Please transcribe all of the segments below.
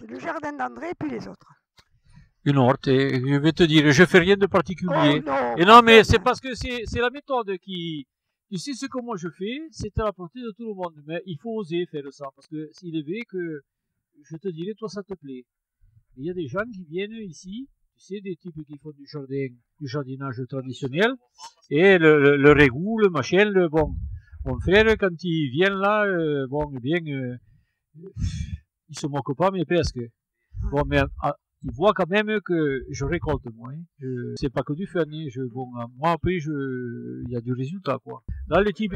C'est le jardin d'André et puis les autres. Une horte, et je vais te dire, je fais rien de particulier. Oh non, Et non, mais c'est parce que c'est la méthode qui... Tu sais ce que moi je fais, c'est à la portée de tout le monde. Mais il faut oser faire ça, parce que s'il est vrai que, je te dirais, toi ça te plaît. Il y a des gens qui viennent ici, tu sais, des types qui font du jardinage traditionnel, et le régout, le machin, bon. Mon frère, quand il vient là, bon, eh bien, il se moque pas, mais presque. Bon, mais il voit quand même que je récolte, moi. Hein. C'est pas que du fun. Hein. Bon, moi, après, il y a du résultat, quoi. Là, les types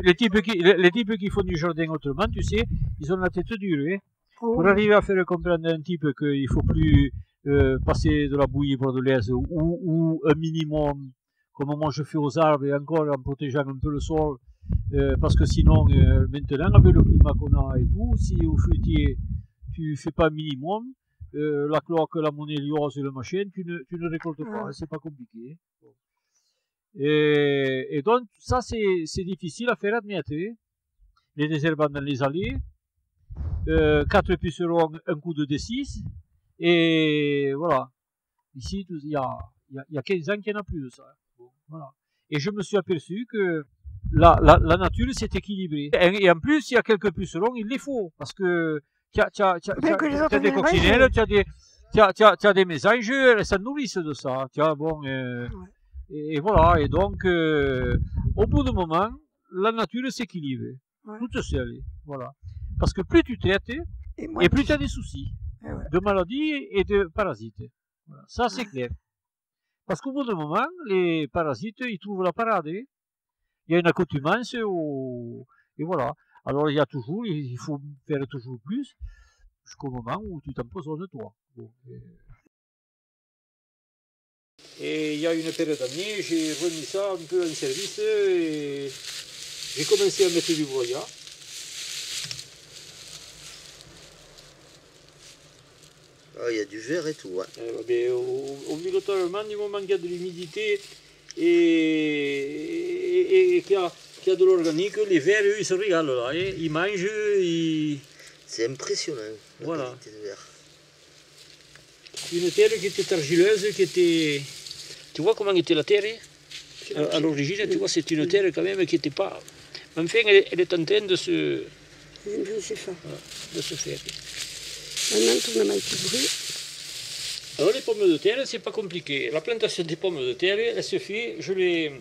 qui font du jardin autrement, tu sais, ils ont la tête dure. Hein. Pour arriver à faire comprendre à un type qu'il faut plus passer de la bouillie bordelaise ou un minimum, comme moi je fais aux arbres, et encore en protégeant un peu le sol, parce que sinon, maintenant, avec le climat qu'on a et tout, si au fruitier, tu fais pas un minimum, la cloque, la monéliose et le machin, tu ne récoltes pas, c'est pas compliqué. Et donc, ça, c'est difficile à faire admettre. Les désherbants dans les allées, 4 pucerons, un coup de D6, et voilà. Ici, il y a 15 ans qu'il n'y en a plus de ça. Bon, voilà. Et je me suis aperçu que la nature s'est équilibrée. Et en plus, il y a quelques pucerons, il les faut, parce que tu as des coccinelles, tu as des mésanges, elles s'en nourrissent de ça. Bon, et voilà, et donc, au bout d'un moment, la nature s'équilibre, toute seule, voilà. Parce que plus tu traites, et plus tu as des soucis de maladies et de parasites. Voilà. Ça, c'est clair. Parce qu'au bout d'un moment, les parasites, ils trouvent la parade. Il y a une accoutumance, et voilà. Alors, il faut faire toujours plus, jusqu'au moment où tu t'empoisonnes toi. Bon, et il y a une période d'année, j'ai remis ça un peu en service, et j'ai commencé à mettre du broyat. Ah, il y a du verre et tout, ouais. Obligatoirement, du moment qu'il y a de l'humidité et qu'il y a de l'organique, les vers, eux, ils se régalent là. Hein. Ils mangent, C'est impressionnant, voilà. La qualité de verre. Une terre qui était argileuse, qui était... Tu vois comment était la terre à l'origine, tu vois, c'est une terre quand même qui n'était pas... Enfin, elle est en train de se... de se faire. Maintenant, tout le monde est brûlé. Alors les pommes de terre, c'est pas compliqué. La plantation des pommes de terre, elle se fait, j'ai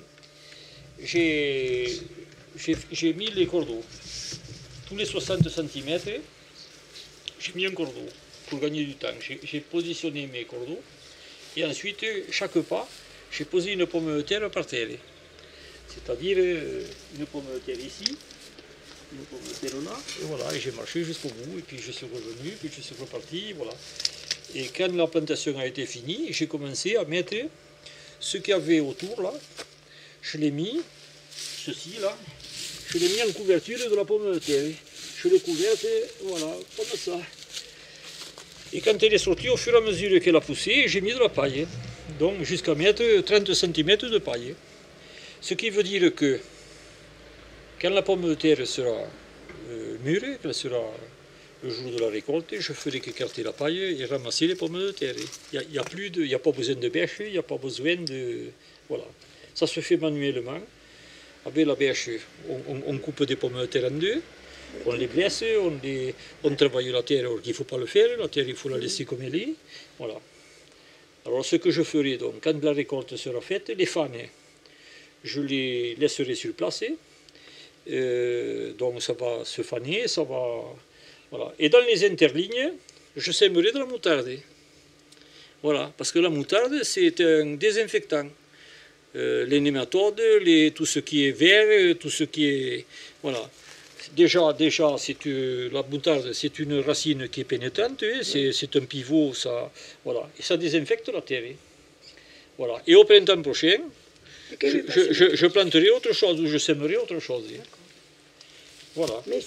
mis les cordeaux. Tous les 60 cm, j'ai mis un cordeau pour gagner du temps. J'ai positionné mes cordeaux et ensuite, chaque pas, j'ai posé une pomme de terre par terre. C'est-à-dire une pomme de terre ici, une pomme de terre là, et voilà, et j'ai marché jusqu'au bout, et puis je suis revenu, puis je suis reparti, voilà. Et quand la plantation a été finie, j'ai commencé à mettre ce qu'il y avait autour là, je l'ai mis, ceci là, je l'ai mis en couverture de la pomme de terre. Je l'ai couverte, voilà, comme ça. Et quand elle est sortie, au fur et à mesure qu'elle a poussé, j'ai mis de la paille. Donc jusqu'à mettre 30 cm de paille. Ce qui veut dire que quand la pomme de terre sera mûre, qu'elle sera le jour de la récolte, je ferai qu'écarter la paille et ramasser les pommes de terre. Il n'y a pas besoin de bêche, il n'y a pas besoin de... Voilà. Ça se fait manuellement. Avec la bêche, on coupe des pommes de terre en deux, on les blesse, on travaille la terre, alors qu'il ne faut pas le faire, la terre il faut la laisser comme elle est. Voilà. Alors ce que je ferai, donc, quand la récolte sera faite, les fans, je les laisserai sur place. Donc ça va se faner, ça va... Voilà. Et dans les interlignes, je sèmerai de la moutarde. Voilà, parce que la moutarde, c'est un désinfectant. Les nématodes, tout ce qui est vert, tout ce qui est... Voilà. Déjà la moutarde, c'est une racine qui est pénétrante, c'est un pivot, ça, voilà. Et ça désinfecte la terre. Voilà. Et au printemps prochain, je planterai autre chose, ou je sèmerai autre chose. Voilà. Mais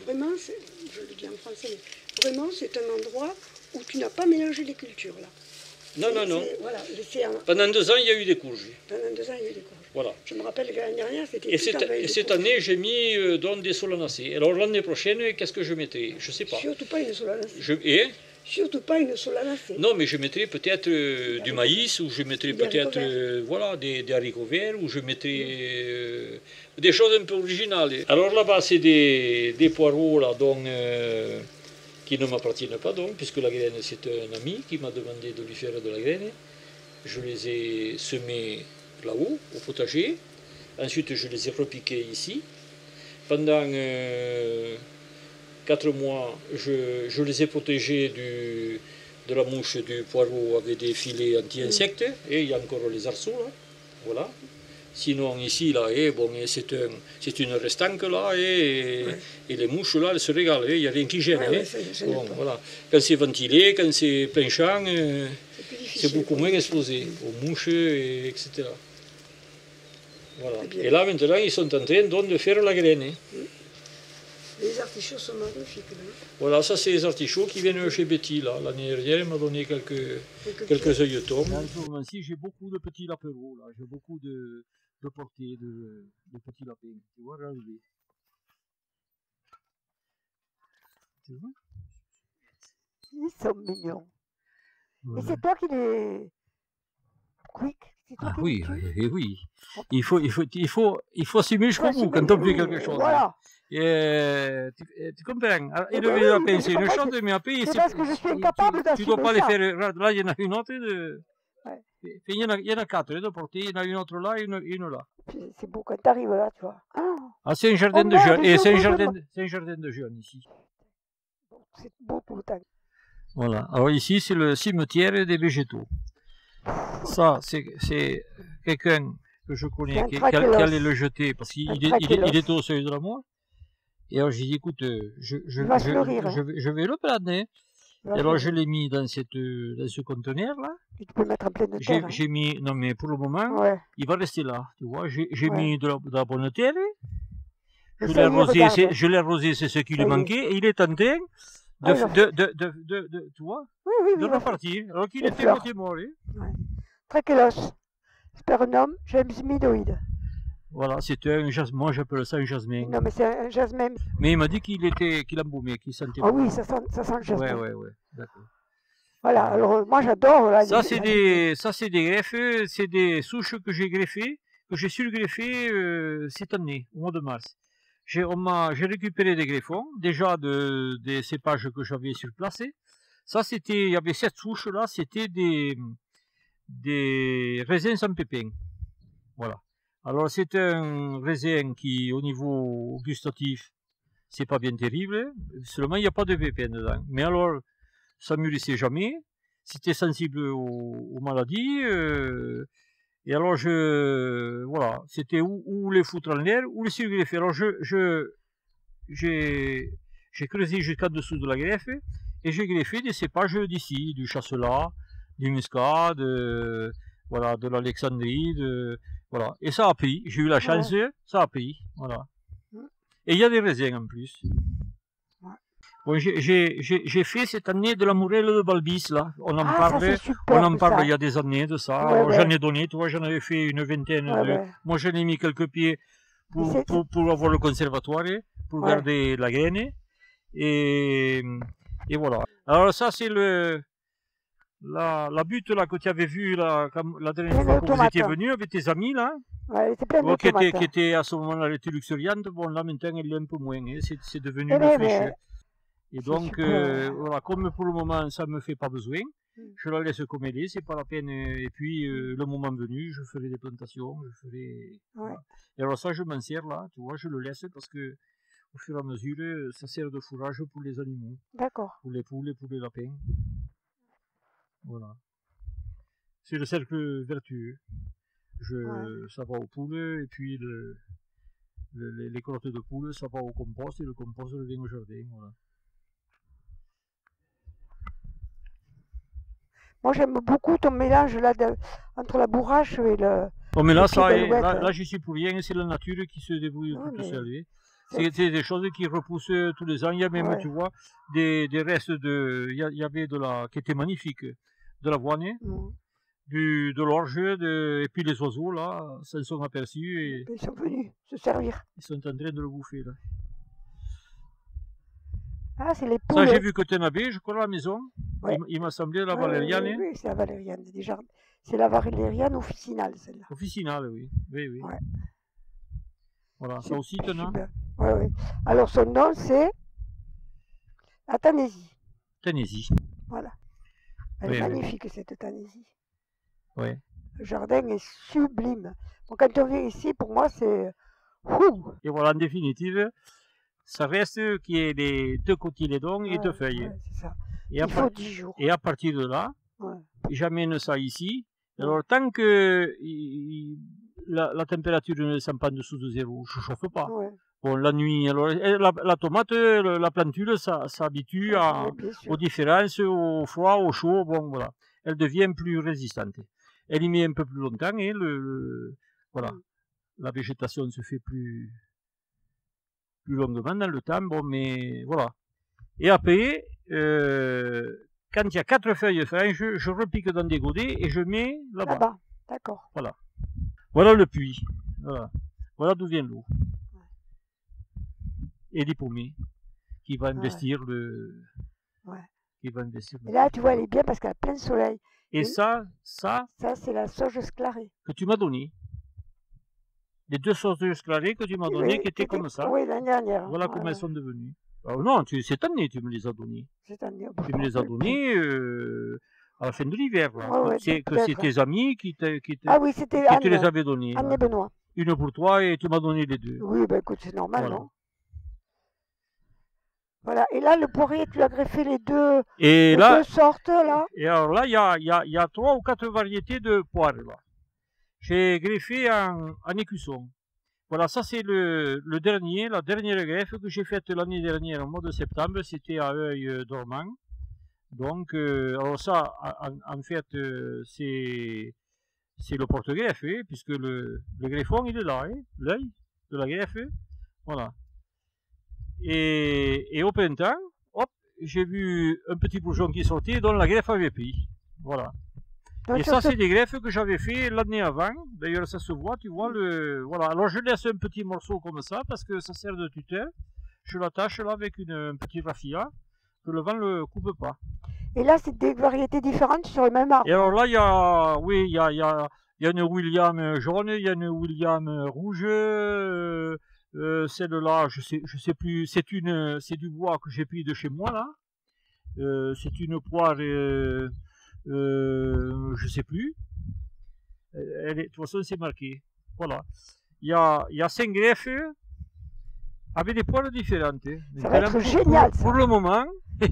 vraiment, je le dis en français, mais vraiment c'est un endroit où tu n'as pas mélangé les cultures là. Non, non, non. Voilà, Pendant 2 ans, il y a eu des courges. Pendant 2 ans, il y a eu des courges. Voilà. Je me rappelle que l'année dernière, c'était Et tout en veille de cette courges. année, j'ai mis donc des solanacées. Alors l'année prochaine, qu'est-ce que je mettrai? Je sais pas. Surtout pas une solanacée. Surtout pas une solanacée. Non, mais je mettrai peut-être du maïs, ou je mettrai peut-être voilà, des haricots verts, ou je mettrai des choses un peu originales. Alors là-bas, c'est des poireaux là, donc, qui ne m'appartiennent pas, donc, puisque la graine, c'est un ami qui m'a demandé de lui faire de la graine. Je les ai semés là-haut, au potager. Ensuite, je les ai repiqués ici. Pendant 4 mois, je les ai protégés de la mouche du poireau avec des filets anti-insectes. Et il y a encore les arceaux, là. Voilà. Sinon, ici, là, bon, c'est une restanque, là, et les mouches, là, elles se régalent. Il n'y a rien qui gêne. Bon, voilà. Quand c'est ventilé, quand c'est plein champ, c'est beaucoup moins exposé aux mouches, etc. Voilà. Et là, maintenant, ils sont en train donc de faire la graine. Les artichauts sont magnifiques. Voilà, ça c'est les artichauts qui viennent chez Betty. L'année dernière, elle m'a donné quelques œilletons. Dans ce moment-ci, j'ai beaucoup de petits lapereaux. J'ai beaucoup de portées, de petits lapins. Tu vois, regardez. Tu vois? Ils sont mignons. Voilà. Et c'est toi qui les... Quick. Ah oui, oui. Il faut s'aimer jusqu'au bout quand on fait quelque chose. Voilà. Tu comprends? Il devait la penser une chose, mais après, c'est parce que je suis incapable tu ne dois pas les ça. faire. Là, il y en a une autre. Il y en a 4 de portée. Il y en a une autre là et une là. C'est beau quand tu arrives là, tu vois. Ah, c'est un jardin de jeunes. Et c'est un jardin de jeunes ici. C'est beau tout le temps. Voilà. Alors ici, c'est le cimetière des végétaux. Ça, c'est quelqu'un que je connais qui allait le jeter parce qu'il était au seuil de la mort. Et alors j'ai dit, écoute, je vais le planer. Et alors je l'ai mis dans ce conteneur-là. Tu peux le mettre en pleine terre. J'ai mis, non mais pour le moment, il va rester là. Tu vois, j'ai mis de la bonne terre. Je l'ai arrosé, c'est ce qui lui manquait. Et il est en train tu vois, de repartir. Alors qu'il était moitié mort. Trachélos, Sphaeronum gemsmidoïde. Voilà, c'était un jasmin, moi j'appelle ça un jasmin. Non, mais c'est un jasmin. Mais il m'a dit qu'il embaumait, qu'il sentait. Ah oui, ça sent le jasmin. Ouais, d'accord. Voilà, alors moi j'adore. Ça, c'est des greffes, c'est des souches que j'ai greffées, que j'ai surgreffées cette année, au mois de mars. J'ai récupéré des greffons, déjà des cépages que j'avais surplacés. Ça, il y avait 7 souches là, c'était des raisins sans pépins. Voilà. Alors c'est un raisin qui, au niveau gustatif, c'est pas bien terrible. Seulement il n'y a pas de pépins dedans. Mais alors, ça mûrissait jamais. C'était sensible aux maladies. Et alors voilà, c'était ou les foutre en l'air ou les surgreffer. Alors j'ai creusé jusqu'en dessous de la greffe et j'ai greffé des cépages d'ici, du chasselas, du muscat, voilà, de l'Alexandrie, voilà. Et ça a pris, j'ai eu la chance, ça a pris, voilà. Et il y a des raisins en plus. Bon, j'ai fait cette année de la mourelle de Balbis, là. On en parle il y a des années de ça. J'en ai donné, tu vois, j'en avais fait une vingtaine de... Moi, j'en ai mis quelques pieds pour avoir le conservatoire, pour garder la graine. Et voilà. Alors ça, c'est la butte là, que tu avais vue la dernière fois que vous étiez venu avec tes amis, là. Qui était à ce moment-là, elle était luxuriante. Bon, là, maintenant, elle est un peu moins. Hein. C'est devenu une friche. Et donc, voilà, comme pour le moment, ça ne me fait pas besoin, je la laisse comme elle est, c'est pas la peine. Et puis, le moment venu, je ferai des plantations, voilà. Et alors ça, je m'en sers là, tu vois, je le laisse parce que, au fur et à mesure, ça sert de fourrage pour les animaux. D'accord. Pour les poules et pour les lapins. Voilà. C'est le cercle vertueux. Ça va aux poules, et puis les crottes de poules, ça va au compost, et le compost revient au jardin, voilà. Moi j'aime beaucoup ton mélange là entre la bourrache et le... Oh mais là j'y suis pour rien, c'est la nature qui se débrouille toute seule. C'est des choses qui repoussent tous les ans. Il y a même, tu vois, des restes il y avait qui étaient magnifiques, de l'avoine, de l'orge, et puis les oiseaux là s'en sont aperçus et Ils sont venus se servir. ils sont en train de le bouffer là. Ah, c'est les Ça, poules. j'ai vu que tu en avais, je crois, à la maison. Ouais. Il m'a semblé la Ouais, valériane. oui, oui, c'est la valériane des jardins. C'est la valériane officinale, celle-là. Officinale, oui. Oui, oui. Ouais. Voilà, ça aussi, tu en as. Oui, oui. Alors, son nom, c'est la Tanésie. Tanésie. Voilà. Elle Oui, est oui. magnifique, cette Tanésie. Oui. Le jardin est sublime. Bon, quand on vient ici, pour moi, c'est... Ouh. Et voilà, en définitive, ça reste qu'il y ait les deux cotylédons et deux feuilles. Ouais, c'est ça. Et Il faut 10 jours. Et à partir de là, j'amène ça ici. Alors, tant que la température ne descend pas en dessous de 0, je ne chauffe pas. Ouais. Bon, la nuit, alors, la tomate, la plantule, ça s'habitue aux différences, au froid, au chaud, bon, voilà. Elle devient plus résistante. Elle y met un peu plus longtemps et voilà. La végétation se fait plus longuement dans le temps, bon, mais voilà. Et après, quand il y a 4 feuilles franches, je repique dans des godets et je mets là-bas. Là-bas, d'accord. Voilà. Voilà le puits. Voilà, voilà d'où vient l'eau. Et les pommiers qui va investir le. Qui va investir. Et là, tu vois, elle est bien parce qu'elle a plein de soleil. Et ça, c'est la sauge sclarée. Que tu m'as donné. Les 2 sauges sclarées que tu m'as données, qui étaient comme ça. Oui, l'année dernière. Voilà comment elles sont devenues. Alors non, cette année, tu me les as données. Cette année. Tu me les as données à la fin de l'hiver. C'est tes amis qui te les avaient données. Anne et Benoît. Une pour toi et tu m'as donné les 2. Oui, ben écoute, c'est normal, voilà. Non? Voilà, et là, le poirier, tu as greffé les deux, deux sortes, là. Et alors là, il y a 3 ou 4 variétés de poires, là. J'ai greffé en écusson. Voilà, ça c'est la dernière greffe que j'ai faite l'année dernière, au mois de septembre, c'était à œil dormant. Donc, alors ça, en fait, c'est le porte-greffe, hein, puisque le greffon, il est là, hein, l'œil de la greffe, voilà. Et au printemps, hop, j'ai vu un petit bourgeon qui sortait, dont la greffe avait pris, voilà. Et ça, c'est des greffes que j'avais fait l'année avant. D'ailleurs, ça se voit, tu vois. Voilà. Alors, je laisse un petit morceau comme ça parce que ça sert de tutelle. Je l'attache là avec un petit raffia que le vent ne le coupe pas. Et là, c'est des variétés différentes sur le même arbre. Et alors là, il y a une William jaune, il y a une William rouge. Celle-là, je sais plus. C'est du bois que j'ai pris de chez moi là. C'est une poire. Je sais plus. De toute façon, c'est marqué. Voilà. Il y a 5 greffes avec des poils différentes. Ça va être génial, ça. Pour le moment,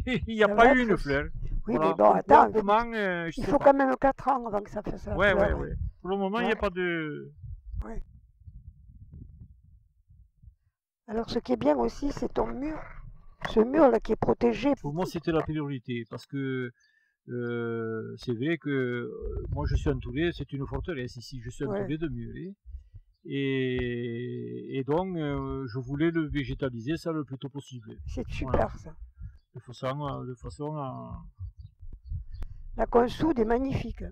il n'y a pas eu une fleur. Oui, voilà. mais bon, attends. Il faut quand même 4 ans avant que ça fasse la fleur. Ouais. Pour le moment, il n'y a pas de... Ouais. Alors, ce qui est bien aussi, c'est ton mur. Ce mur-là qui est protégé. Pour moi, c'était la priorité, parce que c'est vrai que moi je suis entouré, c'est une forteresse ici, je suis entouré de murs. Et donc je voulais le végétaliser ça le plus tôt possible. C'est super ça. De façon à... La consoude est magnifique.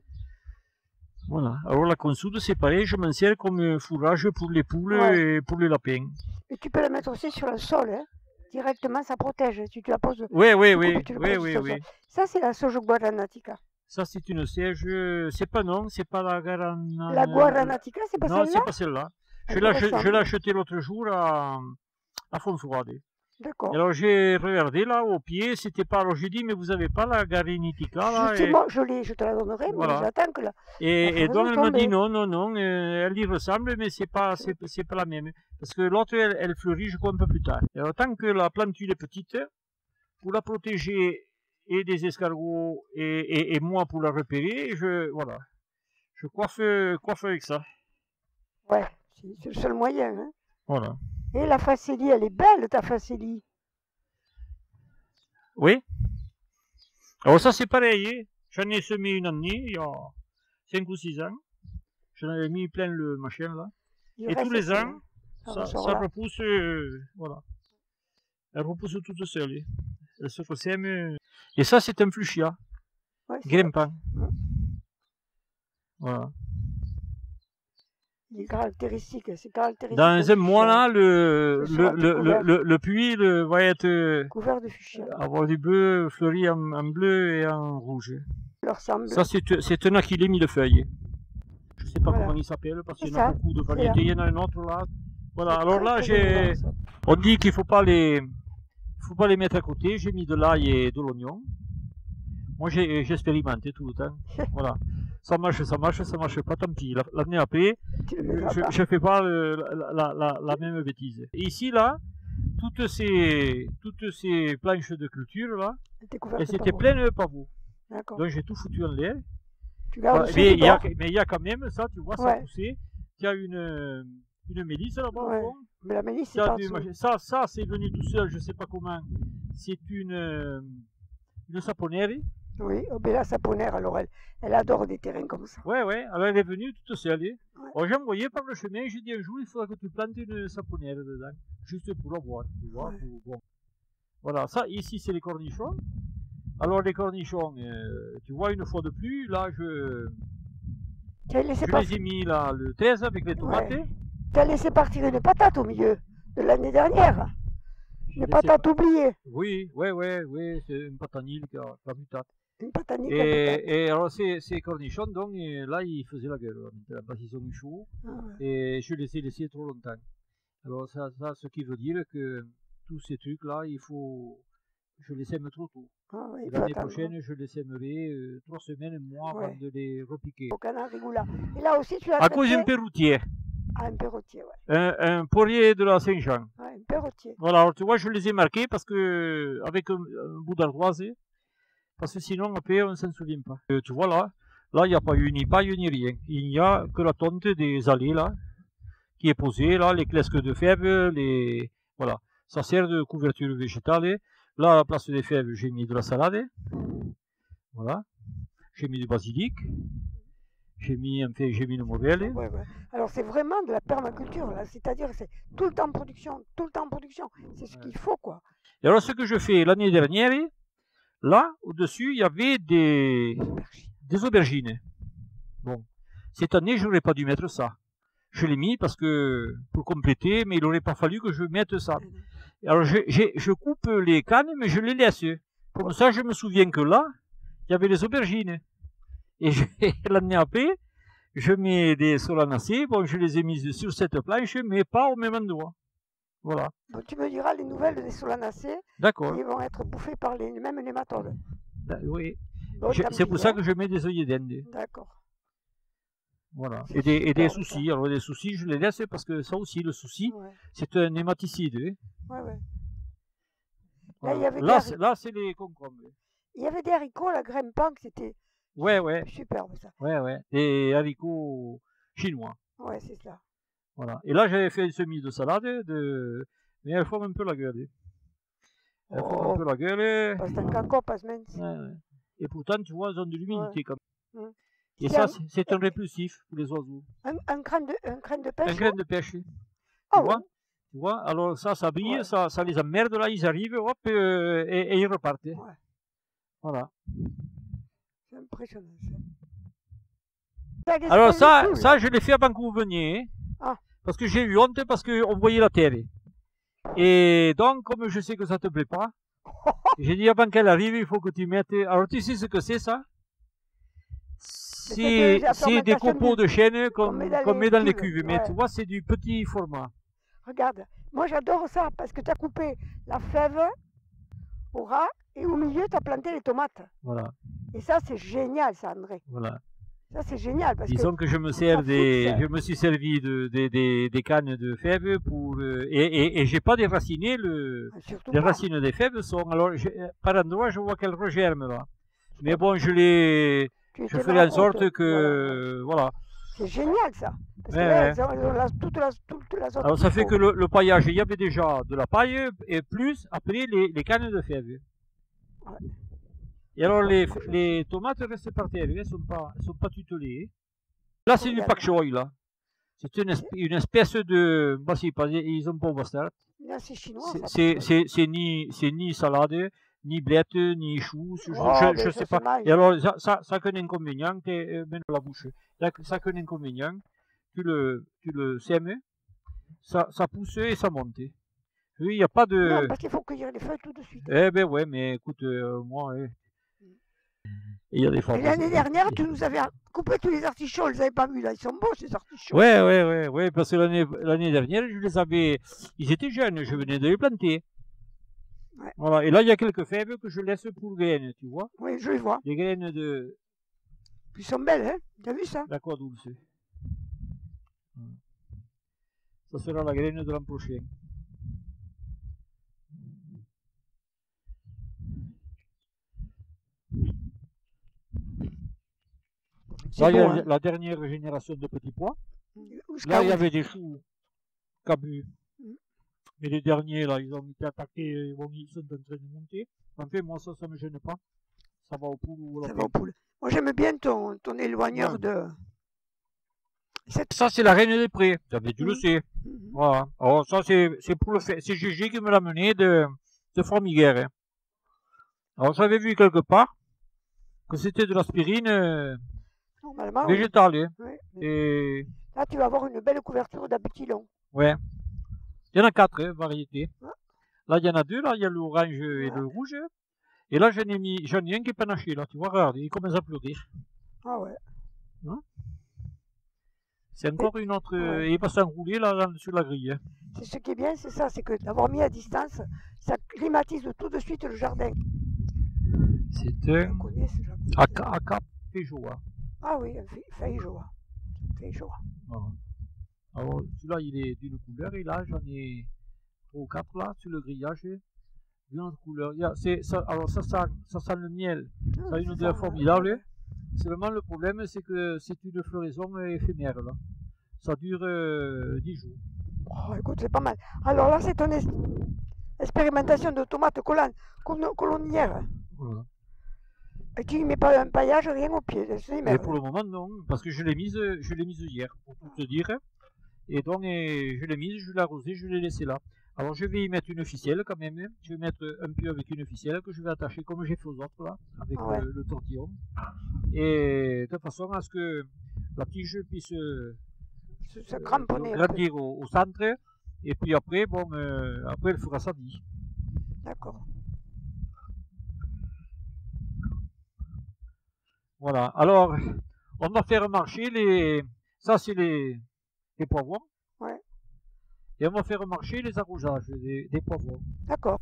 Voilà, alors la consoude c'est pareil, je m'en sers comme fourrage pour les poules et pour les lapins. Et tu peux la mettre aussi sur le sol, hein. Directement, ça protège. Tu la poses. Oui. Ça, c'est la sauge guaranatica. Ça, c'est une sauge. C'est pas la guaranatica. La guaranatica, c'est pas celle-là? Non, c'est pas celle-là. Je l'ai achetée l'autre jour à Fonfroide. D'accord. Alors j'ai regardé là au pied, c'était pas. Alors j'ai dit, mais vous avez pas la guaranatica là? Justement, je te la donnerai, mais j'attends que là. Et donc elle m'a dit non, elle y ressemble, mais c'est pas la même. Parce que l'autre, elle fleurit, je crois, un peu plus tard. Et alors, tant que la plantule est petite, pour la protéger et des escargots et moi pour la repérer, je coiffe avec ça. Ouais, c'est le seul moyen. Hein. Voilà. Et la facélie, elle est belle, ta facélie. Oui. Alors ça, c'est pareil. Hein. J'en ai semé une année, il y a 5 ou 6 ans. J'en avais mis plein le machin là. Et tous les ans, ça repousse, voilà. Elle repousse toute seule. Elle se ressème. Et ça, c'est un fuchsia. Ouais, c'est grimpant. vrai. Voilà. Il est caractéristique, c'est caractéristique. Dans du un mois, fuchsia. là, Le sera tout le puits va être couvert de fuchsia. avoir du bleu fleuri en bleu et en rouge. Leur semble. Ça, c'est un achillée millefeuille. Je ne sais pas Voilà. comment il s'appelle parce qu'il y C'est en a ça, beaucoup de c'est variétés. là. Il y en a un autre là. Voilà. C'est Alors très, là, très j'ai. élégant, ça. On dit qu'il faut pas les mettre à côté. J'ai mis de l'ail et de l'oignon. Moi, j'ai expérimenté tout le temps. Voilà. Ça marche pas, tant pis. L'année après, Tu le mettras pas. je ne fais pas la même bêtise. Et ici, là, toutes ces planches de culture, là, T'es couvert elles de étaient pavot. pleines de pavots. D'accord. Donc, j'ai tout foutu en l'air. Tu gardes Voilà, ceux mais du il y a, bord. mais il y a quand même ça, tu vois, ça Ouais. poussé. Il y a une mélisse là-bas Ouais. au fond. Mais la mélisse, Il c'est y a pas en du dessous. machin. Ça c'est venu tout seul, je sais pas comment. C'est une saponnière. Oui, oh, Bella Saponaire, alors elle adore des terrains comme ça. Ouais, alors elle est venue toute seule. Ouais. Alors, j'ai envoyé par le chemin, j'ai dit un jour, il faudra que tu plantes une saponnière dedans. Juste pour la voir, tu vois. Ouais. Bon. Voilà, ça ici c'est les cornichons. Alors les cornichons, tu vois, une fois de plus, là Tu as laissé, les ai mis là le 13 avec les tomates. Ouais. Tu as laissé partir une patate au milieu de l'année dernière. J'ai Une laissé patate oubliée. Oui, c'est une patanile qui a la mutate. Une patate Et alors ces cornichons, donc là ils faisaient la gueule maintenant, parce qu'ils ont eu chaud et je les ai laissés trop longtemps. Alors ça ce qui veut dire que tous ces trucs là, je les sème trop tôt. Ouais, L'année prochaine, je les sèmerai 3 semaines, un mois avant de les repiquer. Au canard rigoula. Et là aussi tu l'as À cause d'un perroutier, un perrotier, ouais. un poirier de la Saint-Jean. Ouais, un perrotier. Voilà, alors tu vois, je les ai marqués parce que avec un bout d'ardoise, parce que sinon après on ne s'en souvient pas. Tu vois là il n'y a pas eu ni paille ni rien. Il n'y a que la tonte des allées là qui est posée là, les clesques de fèves, voilà, ça sert de couverture végétale. Là à la place des fèves, j'ai mis de la salade. Voilà, j'ai mis du basilic. J'ai mis une morelle. Ouais. Alors c'est vraiment de la permaculture là, c'est-à-dire c'est tout le temps production, C'est ce qu'il faut quoi. Et alors ce que je fais l'année dernière, là au-dessus il y avait des aubergines. Bon, cette année je n'aurais pas dû mettre ça. Je l'ai mis parce que pour compléter, mais il n'aurait pas fallu que je mette ça. Alors je coupe les cannes, mais je les laisse. Comme ça, je me souviens que là, il y avait les aubergines. Et l'année après, je mets des solanacées. Bon, je les ai mises sur cette planche, mais pas au même endroit. Voilà. Donc tu me diras les nouvelles des solanacées. D'accord. Ils vont être bouffés par les mêmes nématodes. Oui. Bon, C'est pour ça que je mets des œillets d'Inde. D'accord. Voilà. Et des soucis. Alors les soucis, je les laisse parce que ça aussi, le souci, c'est un hématicide. Ouais. Voilà. Là, c'est les concombres. Il y avait des haricots, la grimpant, c'était superbe ça. Ouais. Des haricots chinois. Ouais, c'est ça. Voilà. Et là, j'avais fait une semis de salade, mais elles forment un peu la gueule. Elles forment un peu la gueule. Parce que c'est un canco, pas semaine. Ouais. Et pourtant, tu vois, elles ont de l'humidité quand même. Et c'est ça, c'est un répulsif pour les oiseaux. Un crâne de pêche. Un grain de pêche. Tu vois, alors ça brille, ça les emmerde, là, ils arrivent, hop, et ils repartent. Ouais. Voilà. C'est impressionnant ça. Alors ça, je l'ai fait avant que vous veniez. Parce que j'ai eu honte, parce qu'on voyait la terre. Et donc, comme je sais que ça te plaît pas, j'ai dit avant qu'elle arrive, il faut que tu mettes... Alors tu sais ce que c'est ça? C'est des copeaux de chêne qu'on met dans les cuves. Mais tu vois, c'est du petit format. Regarde, moi j'adore ça parce que tu as coupé la fève au ras et au milieu tu as planté les tomates. Voilà. Et ça c'est génial ça, André. Voilà. Ça c'est génial parce disons que je me suis servi des cannes de fèves pour et j'ai pas déraciné les racines des fèves sont alors par endroit je vois qu'elles regerment là. Mais bon, je ferai en sorte que voilà. C'est génial ça. Parce que là, toute la zone. Alors ça fait que le paillage, il y avait déjà de la paille et plus après les cannes de fèves. Ouais. Et alors les tomates restent par terre, elles sont pas tutelées. Là c'est du pak choi là. C'est une espèce de, bah, ils ont pas bastard. Là c'est chinois. C'est ni salade, ni blettes, ni choux, je mais sais ça pas. se mange. Et alors, ça a qu'un inconvénient, même dans la bouche, ça a qu'un inconvénient, tu le sèmes, ça pousse et ça monte. Oui, il n'y a pas Non, de... parce qu'il faut cueillir les feuilles tout de suite. Eh ben ouais, mais écoute, moi, il y a des fois... Et l'année dernière, tu nous avais coupé tous les artichauts, on les avait pas vus là, ils sont beaux ces artichauts. Ouais, parce que l'année dernière, je les avais... Ils étaient jeunes, je venais de les planter. Ouais. Voilà, et là, il y a quelques fèves que je laisse pour graines, tu vois. Oui, je les vois. Des graines de... Ils sont belles, hein. T'as vu ça? D'accord, Dulce. Ça sera la graine de l'an prochain. Là, il y a Beau, hein. la dernière génération de petits pois. Jusqu'à Là, il y où? avait des choux cabus. Mm. Mais les derniers, là, ils ont été attaqués, ils sont en train de monter. En fait, moi, ça me gêne pas. Ça va au poules ou au Ça lapin. va aux poules. Moi, j'aime bien ton éloigneur Ouais. de... Ça, c'est la reine des prés. Tu le sais. Mhm. Voilà. Alors, ça, c'est pour le fait. C'est Gégé qui me l'a mené de Formiguère. Hein. Alors, j'avais vu quelque part que c'était de l'aspirine Normalement, oui. végétale. Hein. Ouais, mais Et, là, tu vas avoir une belle couverture d'abutilon. ouais. Il y en a 4 variétés. Ouais. Là, il y en a 2. Là, il y a l'orange et le rouge. Et là, j'en ai un qui est panaché. Là, tu vois, regarde, il commence à pleurer. Ah ouais. C'est encore une autre. Ouais. Il va s'enrouler là sur la grille. Hein. C'est ce qui est bien, c'est ça, c'est que d'avoir mis à distance, ça climatise tout de suite le jardin. C'est un On connaît ce jardin. Aka Peugeot. Ah oui, un feijoa. Un feijoa. Voilà. Alors, celui-là, il est d'une couleur, et là, j'en ai 3 ou 4 là, sur le grillage, d'une autre couleur. Alors, ça sent le miel, ça a une odeur formidable. Ouais. Seulement, le problème, c'est que c'est une floraison éphémère, là. Ça dure 10 jours. Oh, écoute, c'est pas mal. Alors là, c'est ton expérimentation de tomates colonnières. Voilà. Et tu ne mets pas un paillage, rien au pied. Et pour le moment, non, parce que je l'ai mise hier, pour tout te dire. Et donc, je l'ai mise, je l'ai arrosée, je l'ai laissée là. Alors, je vais y mettre une ficelle quand même. Je vais mettre un pieu avec une ficelle que je vais attacher comme j'ai fait aux autres là, avec le tortillon. Et de façon à ce que la tige puisse se cramponner. grandir au centre. Et puis après, bon, après elle fera sa vie. D'accord. Voilà. Alors, on va faire marcher les... Ça, c'est les poivrons. Ouais. Et on va faire marcher les arrosages des poivrons. D'accord.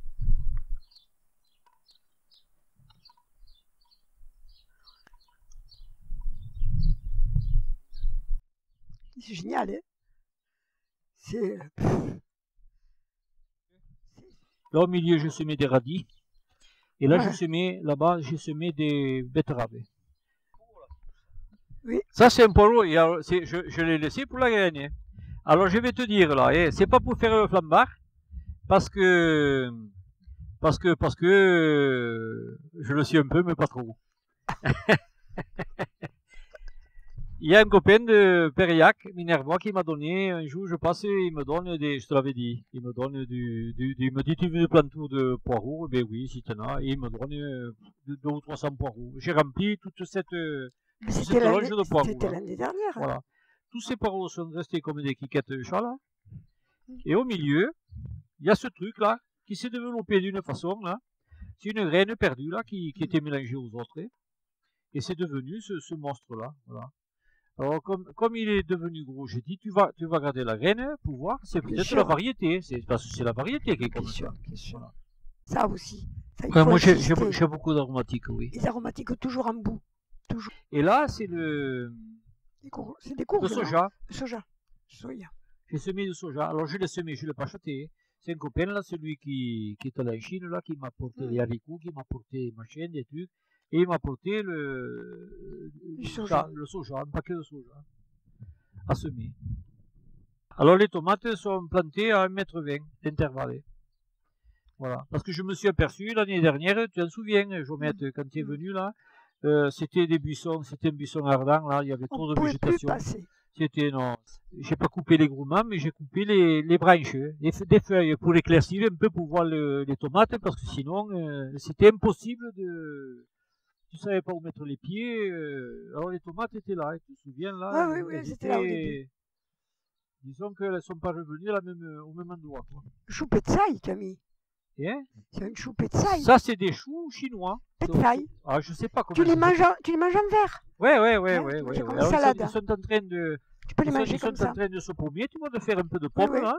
C'est génial, hein. C'est... Là, au milieu, je semais des radis. Et là, Ouais. je semais, là-bas, j'ai semé des betteraves. Oui. Ça, c'est un poireau. Et alors, je l'ai laissé pour la graine. Hein. Alors, je vais te dire, là, c'est pas pour faire le flambard, parce que je le suis un peu, mais pas trop. Il y a un copain de Périac, Minervois, qui m'a donné, un jour je passe, il me donne je te l'avais dit, il me donne il me dit, tu veux des plantours de poireaux? Ben oui, si tu en as, et il me donne 200 ou 300 poireaux. J'ai rempli toute cette loge de poireaux. C'était l'année dernière. Voilà. Tous ces poireaux sont restés comme des quiquettes de chat, là. Et au milieu, il y a ce truc là, qui s'est développé d'une façon, là. C'est une graine perdue, là, qui était mélangée aux autres. Et c'est devenu ce monstre-là, voilà. Alors, comme il est devenu gros, j'ai dit, tu vas garder la graine pour voir, c'est peut-être la variété, parce que c'est la variété qui est comme ça. Voilà. Ça aussi. Ça, Ouais, moi, j'ai beaucoup d'aromatiques, oui. Les aromatiques toujours en bout. Toujours. Et là, c'est C'est des courges. le soja. Le soja. Soya. J'ai semé du soja. Alors, je l'ai semé, je ne l'ai pas acheté. C'est un copain, là, celui qui est allé en Chine, là, qui m'a apporté les haricots, qui m'a apporté machin, des trucs. Et il m'a apporté le soja, un paquet de soja à semer. Alors les tomates sont plantées à 1,20 m d'intervalle. Voilà. Parce que je me suis aperçu l'année dernière, tu t'en souviens, Jomette, quand tu es venu là, c'était des buissons, c'était un buisson ardent, là, il y avait trop de végétation. C'était non. J'ai pas coupé les grouments, mais j'ai coupé les branches, des feuilles pour éclaircir un peu pour voir les tomates, parce que sinon c'était impossible de. Tu savais pas où mettre les pieds. Alors les tomates étaient là, tu te souviens là. Ah oui, oui, c'était là au début. Disons qu'elles ne sont pas revenues au même endroit. Quoi. Chou petsaï, tu as mis. Hein? C'est une chou petsaï. Ça, c'est des choux chinois. Petsaï. Ah, je sais pas comment. Tu les manges en verre. Ouais. Comme Alors, salade. ils sont en train de. Tu peux les manger comme Ils sont ça. en train de se paumer, tu vois, de faire un peu de pommes Oui. là.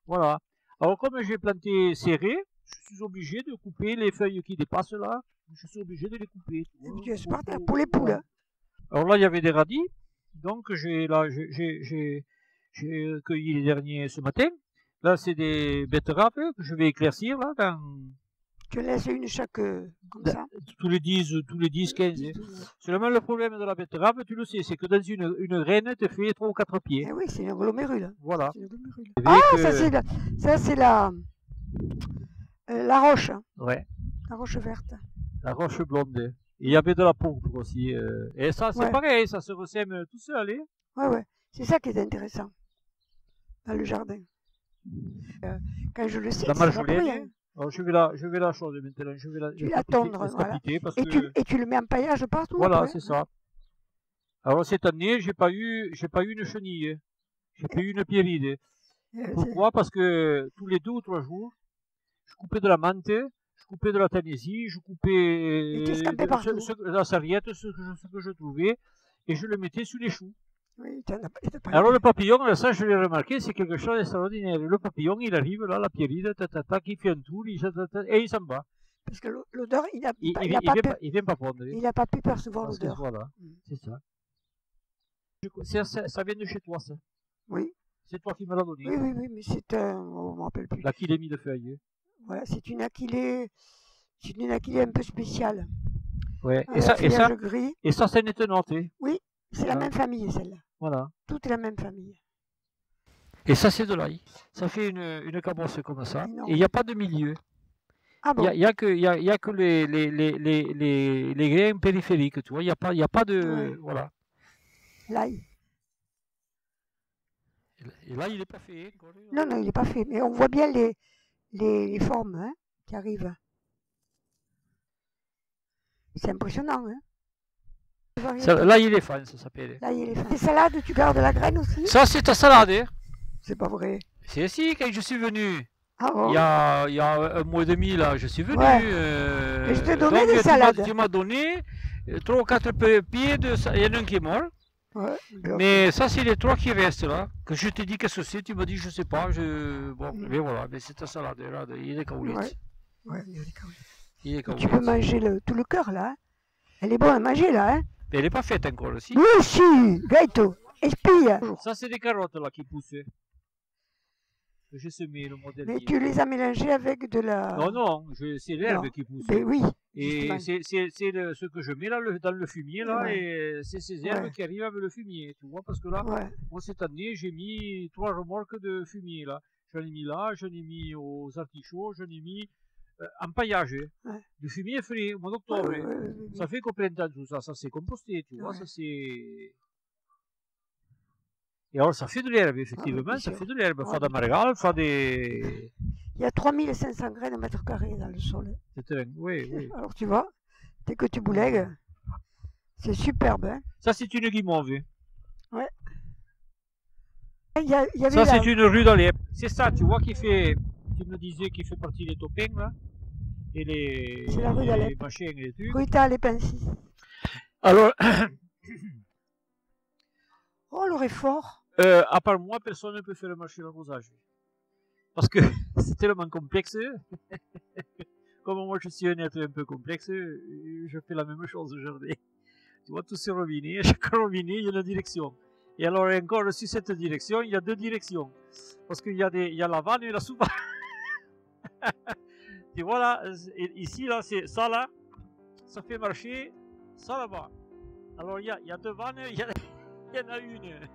Voilà. Alors, comme j'ai planté serré, je suis obligé de couper les feuilles qui dépassent là. Je suis obligé de les couper. Tu es par terre pour les poules. Alors là, il y avait des radis. Donc, j'ai cueilli les derniers ce matin. Là, c'est des betteraves que je vais éclaircir là, Tu laisses une chaque comme ça. tous les 10, 15. Seulement, le problème de la betterave, tu le sais, c'est que dans une graine, tu fais 3 ou 4 pieds. Eh oui, c'est une glomérule. Voilà. Une glomérule. Ah, ça c'est la roche. Ouais, La roche verte. la roche blonde. Il y avait de la pourpre aussi. Et ça, c'est Ouais. pareil, ça se ressème tout seul. Hein. Ouais. C'est ça qui est intéressant dans le jardin. Quand je le sais, La c'est pas pour marjolaine. rien. Alors, je vais la chose maintenant. Je vais Tu la tondre, voilà. Parce Et que, tu le mets en paillage partout. voilà, après. c'est ça. Alors, cette année, j'ai pas eu une chenille. J'ai pas eu une pierride. Pourquoi? Parce que tous les 2 ou 3 jours, je coupais de la menthe, je coupais de la tanaisie, je coupais la sarriette, ce que je trouvais, et je le mettais sur les choux. Oui, t'en as pas Alors eu. le papillon, là, ça je l'ai remarqué, c'est quelque chose d'extraordinaire. Le papillon, il arrive là, la pierride, il fait un tour, et il s'en va. Parce que l'odeur, il vient pas prendre. n'a pas pu percevoir Parce que l'odeur. voilà, c'est ça. Ça vient de chez toi, ça. Oui. C'est toi qui me l'as donné. Oui, mais c'est un. On ne me rappelle plus. Là qu'il est mis de feuilles. Voilà, c'est une aquilée. C'est une aquilée un peu spéciale. Ouais. Un feuillage gris. Et ça, c'est une étonnante. Oui, c'est la même famille, celle-là. Voilà. Tout est la même famille. Et ça, c'est de l'ail. Ça fait une cabosse comme ça. Non. Et il n'y a pas de milieu. Ah bon? Il y a que les grains périphériques, tu vois. Il y a pas de... Ouais. Voilà. L'ail. Et là, il n'est pas fait. Encore. Non, il n'est pas fait. Mais on voit bien les formes hein, qui arrivent. C'est impressionnant. Hein. Là, il est fin, ça s'appelle. Là, il est fin. Tes salades, tu gardes la graine aussi? Ça, c'est ta salade. Hein. C'est pas vrai. C'est si, quand je suis venu. Ah bon? Il y a un mois et demi, là, je suis venu. Ouais. Et je t'ai donné des salades. Tu m'as donné 3 ou 4 pieds de salade. Il y en a un qui est mort. Ouais, mais ça, c'est les 3 qui restent là. Que je t'ai dit qu'est-ce que c'est, tu m'as dit je sais pas. Bon, mais voilà, mais c'est ta salade. Là, il est caoulette. Ouais, il est caoulette. Il est caoulette. Tu peux manger tout le cœur là. Hein. Elle est bonne à manger là. Hein. Mais elle n'est pas faite encore aussi. Oui, si, Gaëto, espille. Ça, c'est des carottes là qui poussent. Que j'ai semé le modèle. Mais tu les as mélangées avec de la. Non, c'est l'herbe qui pousse. Mais oui. Et c'est ce que je mets là dans le fumier là, Ouais. et c'est ces herbes qui arrivent avec le fumier, tu vois, parce que là, moi cette année j'ai mis 3 remorques de fumier là. J'en ai mis là, j'en ai mis aux artichauts, j'en ai mis en paillage. Du fumier frais au mois d'octobre. Ça fait qu'au printemps tout ça, ça s'est composté, tu vois, ça c'est. Et alors ça fait de l'herbe, effectivement, ça fait de l'herbe. Fa d'amargal, fa des. Il y a 3500 graines au mètre carré dans le sol. Oui. Alors tu vois, dès que tu boulègues, c'est superbe. Hein. Ça c'est une guimauve. Ouais. Il y avait ça c'est une rue dans l'herbe. C'est ça, tu vois, tu me disais qu'il fait partie des topins là. Et les. C'est la rue d'Alep. Les machins et les trucs. Rue Talepincy. Alors. Oh, l'aurait fort. À part moi, personne ne peut faire le marché de l'arrosage. Parce que c'est tellement complexe. Comme moi je suis un être un peu complexe, je fais la même chose aujourd'hui. Tu vois, tous ces robinets, chaque robinet, il y a une direction. Et alors, encore sur cette direction, il y a 2 directions. Parce qu'il y a la vanne et la sous-vanne. Tu vois là, ici, là, c'est ça là, ça fait marcher ça là-bas. Alors, il y a 2 vannes, il y en a une.